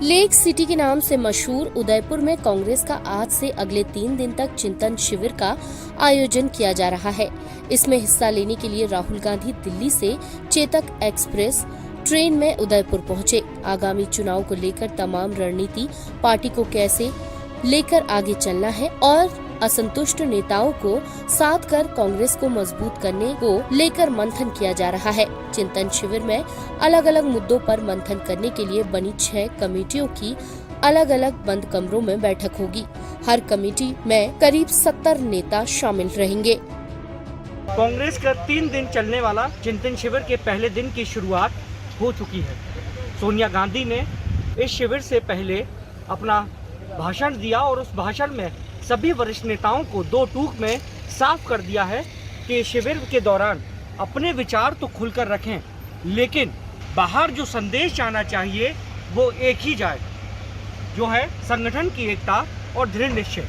Lake city के नाम से मशहूर उदयपुर में कांग्रेस का आज से अगले 3 दिन तक चिंतन शिविर का आयोजन किया जा रहा है। इसमें हिस्सा लेने के लिए राहुल गांधी दिल्ली से चेतक एक्सप्रेस ट्रेन में उदयपुर पहुंचे। आगामी चुनाव को लेकर तमाम रणनीति, पार्टी को कैसे लेकर आगे चलना है और असंतुष्ट नेताओं को साथ कर कांग्रेस को मजबूत करने को लेकर मंथन किया जा रहा है। चिंतन शिविर में अलग अलग मुद्दों पर मंथन करने के लिए बनी 6 कमेटियों की अलग अलग बंद कमरों में बैठक होगी। हर कमेटी में करीब 70 नेता शामिल रहेंगे। कांग्रेस का 3 दिन चलने वाला चिंतन शिविर के पहले दिन की शुरुआत हो चुकी है। सोनिया गांधी ने इस शिविर से पहले अपना भाषण दिया और उस भाषण में सभी वरिष्ठ नेताओं को 2 टूक में साफ कर दिया है कि शिविर के दौरान अपने विचार तो खुलकर रखें, लेकिन बाहर जो संदेश जाना चाहिए वो एक ही जाए, जो है संगठन की एकता और दृढ़ निश्चय।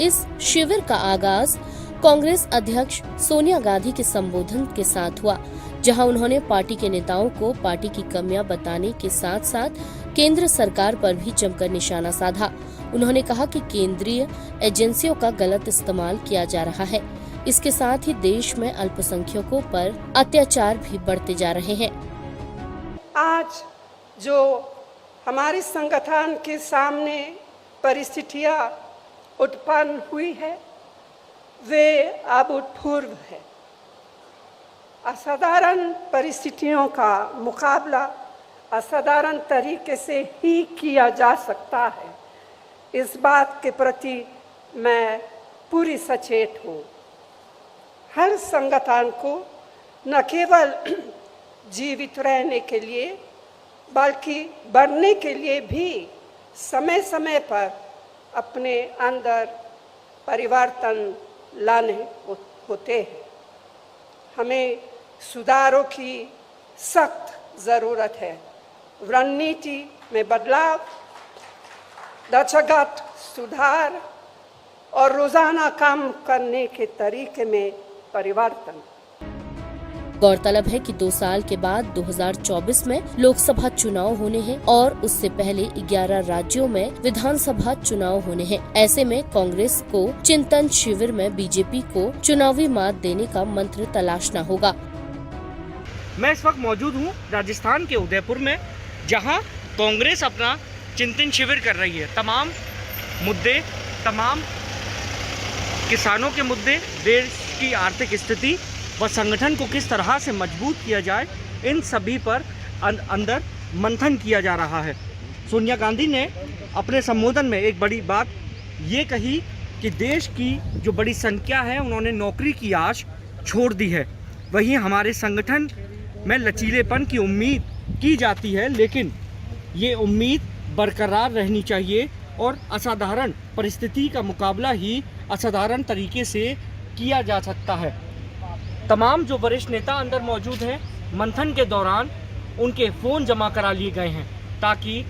इस शिविर का आगाज कांग्रेस अध्यक्ष सोनिया गांधी के संबोधन के साथ हुआ, जहां उन्होंने पार्टी के नेताओं को पार्टी की कमियां बताने के साथ साथ केंद्र सरकार पर भी जमकर निशाना साधा। उन्होंने कहा कि केंद्रीय एजेंसियों का गलत इस्तेमाल किया जा रहा है। इसके साथ ही देश में अल्पसंख्यकों पर अत्याचार भी बढ़ते जा रहे हैं। आज जो हमारे संगठन के सामने परिस्थितियां उत्पन्न हुई है वे अभूतपूर्व है। असाधारण परिस्थितियों का मुकाबला असाधारण तरीके से ही किया जा सकता है। इस बात के प्रति मैं पूरी सचेत हूँ। हर संगठन को न केवल जीवित रहने के लिए बल्कि बढ़ने के लिए भी समय समय पर अपने अंदर परिवर्तन लाने होते हैं। हमें सुधारों की सख्त ज़रूरत है। रणनीति में बदलाव, ढांचागत सुधार और रोजाना काम करने के तरीके में परिवर्तन। गौरतलब है कि 2 साल के बाद 2024 में लोकसभा चुनाव होने हैं और उससे पहले 11 राज्यों में विधानसभा चुनाव होने हैं। ऐसे में कांग्रेस को चिंतन शिविर में बीजेपी को चुनावी मात देने का मंत्र तलाशना होगा। मैं इस वक्त मौजूद हूँ राजस्थान के उदयपुर में, जहाँ कांग्रेस अपना चिंतन शिविर कर रही है। तमाम मुद्दे, तमाम किसानों के मुद्दे, देश की आर्थिक स्थिति व संगठन को किस तरह से मजबूत किया जाए, इन सभी पर अंदर मंथन किया जा रहा है। सोनिया गांधी ने अपने संबोधन में एक बड़ी बात ये कही कि देश की जो बड़ी संख्या है उन्होंने नौकरी की आश छोड़ दी है। वहीं हमारे संगठन में लचीलेपन की उम्मीद की जाती है, लेकिन ये उम्मीद बरकरार रहनी चाहिए और असाधारण परिस्थिति का मुकाबला ही असाधारण तरीके से किया जा सकता है। तमाम जो वरिष्ठ नेता अंदर मौजूद हैं, मंथन के दौरान उनके फ़ोन जमा करा लिए गए हैं ताकि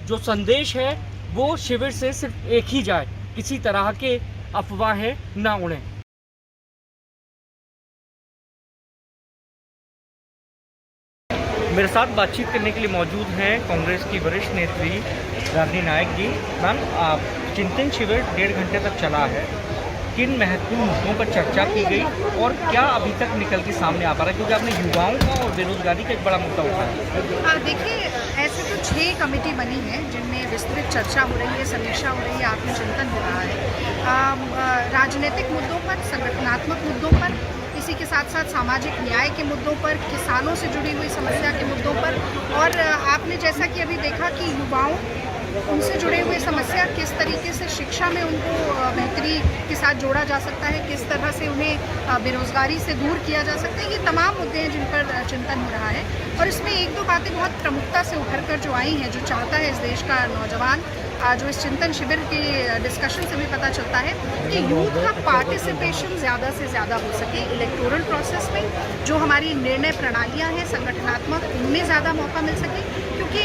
जो संदेश है वो शिविर से सिर्फ एक ही जाए, किसी तरह के अफवाहें ना उड़ें। मेरे साथ बातचीत करने के लिए मौजूद हैं कांग्रेस की वरिष्ठ नेत्री रागिनी नायक जी। मैम, चिंतन शिविर 1.5 घंटे तक चला है, किन महत्वपूर्ण मुद्दों पर चर्चा की गई और क्या अभी तक निकल के सामने आ पा रहा है, क्योंकि आपने युवाओं का और बेरोजगारी का एक बड़ा मुद्दा उठाया? देखिए, ऐसे तो 6 कमेटी बनी है जिनमें विस्तृत चर्चा हो रही है, समीक्षा हो रही है, आत्मचिंतन हो रहा है। राजनीतिक मुद्दों पर, संगठनात्मक मुद्दों पर, इसी के साथ साथ सामाजिक न्याय के मुद्दों पर, किसानों से जुड़ी हुई समस्या के मुद्दों पर, और आपने जैसा कि अभी देखा कि युवाओं उनसे जुड़े हुए समस्या, किस तरीके से शिक्षा में उनको बेहतरी के साथ जोड़ा जा सकता है, किस तरह से उन्हें बेरोजगारी से दूर किया जा सकता है, ये तमाम मुद्दे हैं जिन पर चिंतन हो रहा है। और इसमें 1-2 बातें बहुत प्रमुखता से उभर कर जो आई हैं, जो चाहता है इस देश का नौजवान, जो इस चिंतन शिविर के डिस्कशन से भी पता चलता है कि यूथ का पार्टिसिपेशन ज़्यादा से ज़्यादा हो सके इलेक्टोरल प्रोसेस में, जो हमारी निर्णय प्रणालियाँ हैं संगठनात्मक, उनमें ज़्यादा मौका मिल सके, क्योंकि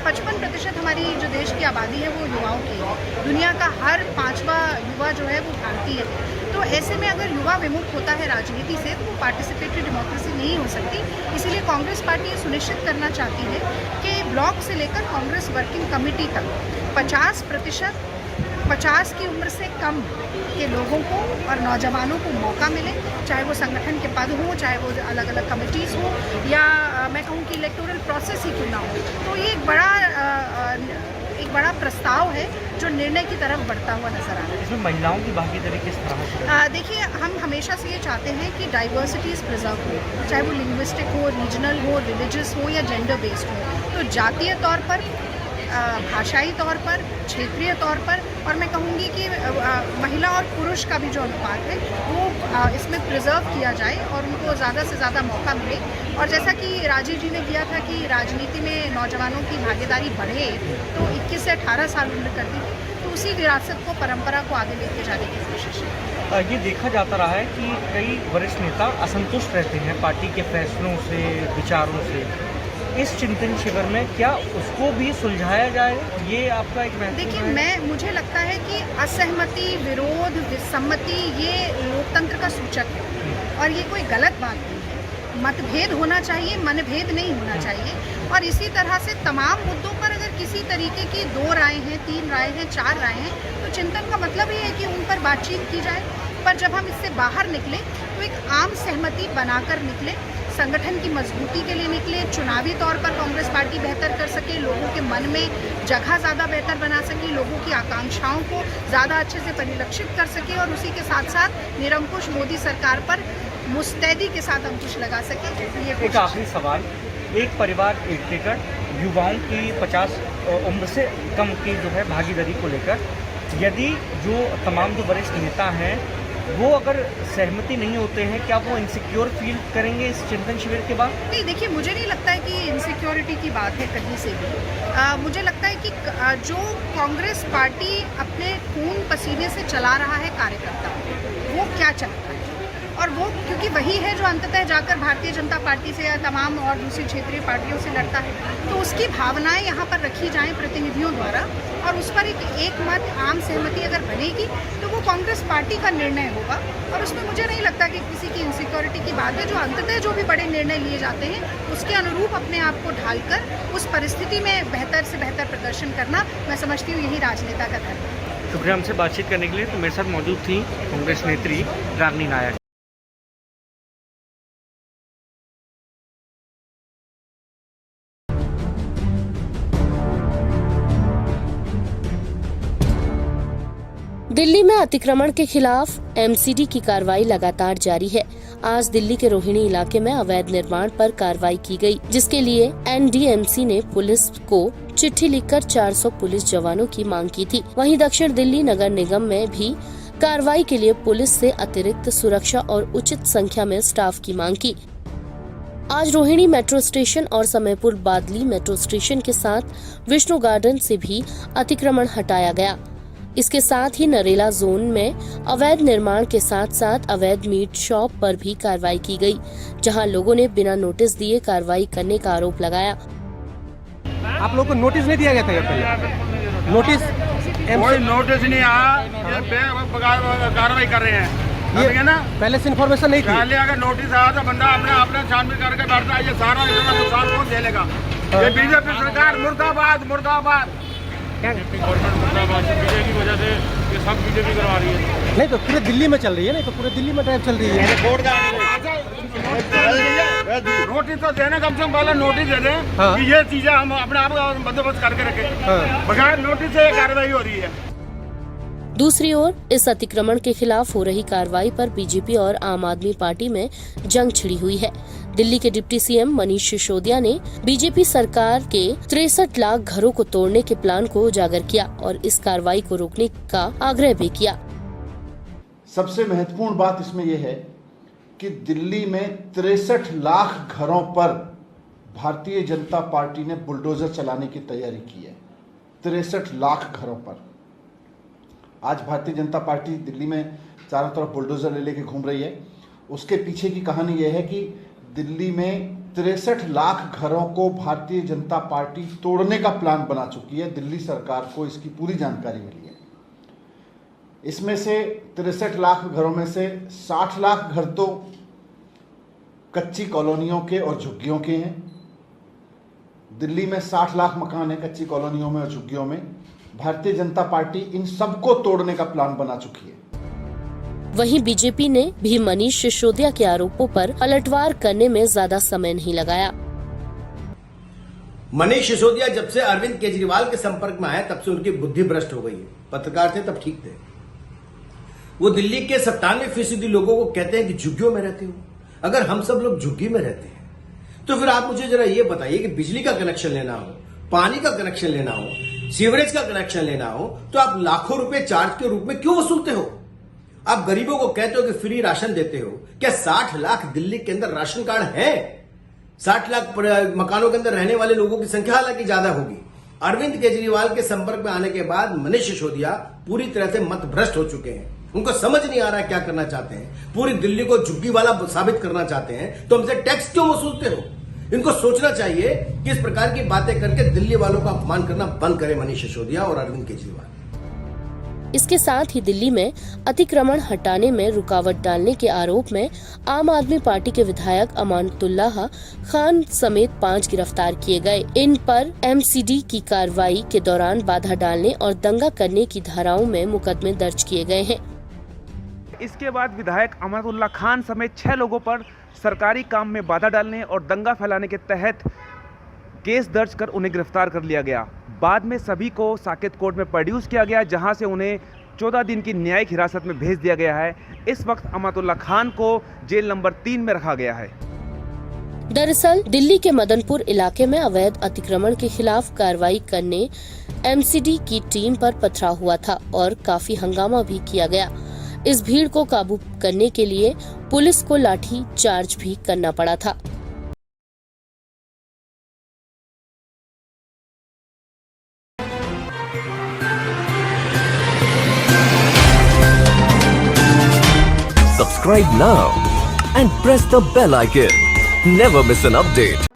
55% हमारी जो देश की आबादी है वो युवाओं की है। दुनिया का हर 5वां युवा जो है वो भारतीय है। तो तो ऐसे में अगर युवा विमुख होता है राजनीति से तो वो पार्टिसिपेटरी डेमोक्रेसी नहीं हो सकती। इसीलिए कांग्रेस पार्टी ये सुनिश्चित करना चाहती है कि ब्लॉक से लेकर कांग्रेस वर्किंग कमेटी तक 50% 50 की उम्र से कम के लोगों को और नौजवानों को मौका मिले, चाहे वो संगठन के पद हों, चाहे वो अलग अलग कमिटीज़ हों, या मैं कहूँ कि इलेक्टोरल प्रोसेस ही क्यों ना हो। तो ये एक बड़ा प्रस्ताव है जो निर्णय की तरफ बढ़ता हुआ नजर आ रहा है। इसमें महिलाओं की भागीदारी किस तरह से? देखिए, हम हमेशा से ये चाहते हैं कि डाइवर्सिटीज़ प्रिजर्व हो, चाहे वो लिंग्विस्टिक हो, रीजनल हो, रिलीजियस हो या जेंडर बेस्ड हो। तो जातीय तौर पर, भाषाई तौर पर, क्षेत्रीय तौर पर, और मैं कहूँगी कि महिला और पुरुष का भी जो अनुपात है वो इसमें प्रिजर्व किया जाए और उनको ज़्यादा से ज़्यादा मौका मिले। और जैसा कि राजीव जी ने किया था कि राजनीति में नौजवानों की भागीदारी बढ़े, तो 21 से 18 साल उम्र कर दी थी, तो उसी विरासत को, परंपरा को आगे लेके जाने की कोशिश है। ये देखा जाता रहा है कि कई वरिष्ठ नेता असंतुष्ट रहते हैं पार्टी के फैसलों से, विचारों से। इस चिंतन शिविर में क्या उसको भी सुलझाया जाए, ये आपका एक महत्व है? देखिए, मुझे लगता है कि असहमति, विरोध, विसम्मति ये लोकतंत्र का सूचक है और ये कोई गलत बात नहीं है। मतभेद होना चाहिए, मनभेद नहीं होना चाहिए। और इसी तरह से तमाम मुद्दों पर अगर किसी तरीके की 2 राय हैं, 3 राय हैं, 4 राय हैं, तो चिंतन का मतलब ये है कि उन पर बातचीत की जाए। पर जब हम इससे बाहर निकले तो एक आम सहमति बनाकर निकले, संगठन की मजबूती के लिए निकले, चुनावी तौर पर कांग्रेस पार्टी बेहतर कर सके, लोगों के मन में जगह ज़्यादा बेहतर बना सके, लोगों की आकांक्षाओं को ज़्यादा अच्छे से परिलक्षित कर सके और उसी के साथ साथ निरंकुश मोदी सरकार पर मुस्तैदी के साथ अंकुश लगा सके। ये एक आखिरी सवाल, एक परिवार एक टिकट, युवाओं की 50 उम्र से कम की जो है भागीदारी को लेकर, यदि जो तमाम जो वरिष्ठ नेता हैं वो अगर सहमति नहीं होते हैं, क्या वो इनसिक्योर फील करेंगे इस चिंतन शिविर के बाद? नहीं, देखिए, मुझे नहीं लगता है कि इनसिक्योरिटी की बात है कहीं से भी। मुझे लगता है कि जो कांग्रेस पार्टी अपने खून पसीने से चला रहा है कार्यकर्ता, वो क्या चाहता है, और वो क्योंकि वही है जो अंततः जाकर भारतीय जनता पार्टी से या तमाम और दूसरी क्षेत्रीय पार्टियों से लड़ता है, तो उसकी भावनाएं यहाँ पर रखी जाएं प्रतिनिधियों द्वारा और उस पर एक मत, आम सहमति अगर बनेगी तो वो कांग्रेस पार्टी का निर्णय होगा। और उसमें मुझे नहीं लगता कि किसी की इनसिक्योरिटी की बात है। जो अंततः जो भी बड़े निर्णय लिए जाते हैं उसके अनुरूप अपने आप को ढालकर उस परिस्थिति में बेहतर से बेहतर प्रदर्शन करना, मैं समझती हूँ यही राजनेता का धर्म है। शुक्रिया हमसे बातचीत करने के लिए। तो मेरे साथ मौजूद थी कांग्रेस नेत्री रागिनी नायक। दिल्ली में अतिक्रमण के खिलाफ एमसीडी की कार्रवाई लगातार जारी है। आज दिल्ली के रोहिणी इलाके में अवैध निर्माण पर कार्रवाई की गई, जिसके लिए एनडीएमसी ने पुलिस को चिट्ठी लिखकर 400 पुलिस जवानों की मांग की थी। वहीं दक्षिण दिल्ली नगर निगम में भी कार्रवाई के लिए पुलिस से अतिरिक्त सुरक्षा और उचित संख्या में स्टाफ की मांग की। आज रोहिणी मेट्रो स्टेशन और समयपुर बादली मेट्रो स्टेशन के साथ विष्णु गार्डन से भी अतिक्रमण हटाया गया। इसके साथ ही नरेला जोन में अवैध निर्माण के साथ साथ अवैध मीट शॉप पर भी कार्रवाई की गई, जहां लोगों ने बिना नोटिस दिए कार्रवाई करने का आरोप लगाया। आप लोगों को नोटिस नहीं दिया गया था? पहले नोटिस, कोई नोटिस नहीं आया, ये कार्रवाई कर रहे हैं, ये ना पहले से इन्फॉर्मेशन नहीं थी। पहले अगर नोटिस आया तो बंदा अपने छानबीन करके बैठता है। ये सारा इतना नुकसान कौन झेलेगा? ये बीजेपी सरकार मुर्दाबाद मुर्दाबाद। गवर्नमेंट मुर्दाबाद, बीजेपी की वजह से ये सब बीजेपी करवा रही है। नहीं तो पूरे दिल्ली में चल रही है, नहीं तो पूरे दिल्ली में ड्राइव चल रही है। नोटिस तो देने, कम से कम पहले नोटिस दे दें कि ये चीजें हम अपने आप का बंदोबस्त करके रखें। बगैर नोटिस से कार्रवाई हो रही है। दूसरी ओर इस अतिक्रमण के खिलाफ हो रही कार्रवाई पर बीजेपी और आम आदमी पार्टी में जंग छिड़ी हुई है। दिल्ली के डिप्टी सीएम मनीष सिसोदिया ने बीजेपी सरकार के 63 लाख घरों को तोड़ने के प्लान को उजागर किया और इस कार्रवाई को रोकने का आग्रह भी किया। सबसे महत्वपूर्ण बात इसमें यह है कि दिल्ली में 63 लाख घरों पर भारतीय जनता पार्टी ने बुलडोजर चलाने की तैयारी की है। 63 लाख घरों पर आज भारतीय जनता पार्टी दिल्ली में चारों तरफ बुलडोजर ले लेके घूम रही है। उसके पीछे की कहानी यह है कि दिल्ली में 63 लाख घरों को भारतीय जनता पार्टी तोड़ने का प्लान बना चुकी है। दिल्ली सरकार को इसकी पूरी जानकारी मिली है। इसमें से 63 लाख घरों में से 60 लाख घर तो कच्ची कॉलोनियों के और झुग्गियों के हैं। दिल्ली में 60 लाख मकान हैं कच्ची कॉलोनियों में और झुग्गियों में। भारतीय जनता पार्टी इन सबको तोड़ने का प्लान बना चुकी है। वहीं बीजेपी ने भी मनीष सिसोदिया के आरोपों पर पलटवार करने में ज्यादा समय नहीं लगाया। मनीष सिसोदिया जब से अरविंद केजरीवाल के संपर्क में आए तब से उनकी बुद्धि भ्रष्ट हो गई है। पत्रकार थे तब ठीक थे। वो दिल्ली के 97% लोगों को कहते हैं कि झुग्गियों में रहते हो। अगर हम सब लोग झुग्गी में रहते हैं तो फिर आप मुझे जरा ये बताइए कि बिजली का कनेक्शन लेना हो, पानी का कनेक्शन लेना हो, सीवरेज का कनेक्शन लेना हो तो आप लाखों रुपए चार्ज के रूप में क्यों वसूलते हो? आप गरीबों को कहते हो कि फ्री राशन देते हो। क्या 60 लाख दिल्ली के अंदर राशन कार्ड है? 60 लाख मकानों के अंदर रहने वाले लोगों की संख्या हालांकि ज्यादा होगी। अरविंद केजरीवाल के संपर्क में आने के बाद मनीष सिसोदिया पूरी तरह से मत भ्रष्ट हो चुके हैं। उनको समझ नहीं आ रहा है क्या करना चाहते हैं। पूरी दिल्ली को झुग्गी वाला साबित करना चाहते हैं तो हमसे टैक्स क्यों वसूलते हो? इनको सोचना चाहिए कि इस प्रकार की बातें करके दिल्ली वालों का अपमान करना बंद करें मनीष सिसोदिया और अरविंद केजरीवाल। इसके साथ ही दिल्ली में अतिक्रमण हटाने में रुकावट डालने के आरोप में आम आदमी पार्टी के विधायक अमानतुल्लाह खान समेत 5 गिरफ्तार किए गए। इन पर एमसीडी की कार्रवाई के दौरान बाधा डालने और दंगा करने की धाराओं में मुकदमे दर्ज किए गए हैं। इसके बाद विधायक अमानतुल्लाह खान समेत 6 लोगों पर सरकारी काम में बाधा डालने और दंगा फैलाने के तहत केस दर्ज कर उन्हें गिरफ्तार कर लिया गया। बाद में सभी को साकेत कोर्ट में प्रोड्यूस किया गया, जहां से उन्हें 14 दिन की न्यायिक हिरासत में भेज दिया गया है। इस वक्त अमानतुल्लाह खान को जेल नंबर 3 में रखा गया है। दरअसल दिल्ली के मदनपुर इलाके में अवैध अतिक्रमण के खिलाफ कार्रवाई करने एमसीडी की टीम पर पथराव हुआ था और काफी हंगामा भी किया गया। इस भीड़ को काबू करने के लिए पुलिस को लाठी चार्ज भी करना पड़ा था। Subscribe now and press the bell icon. Never miss an update.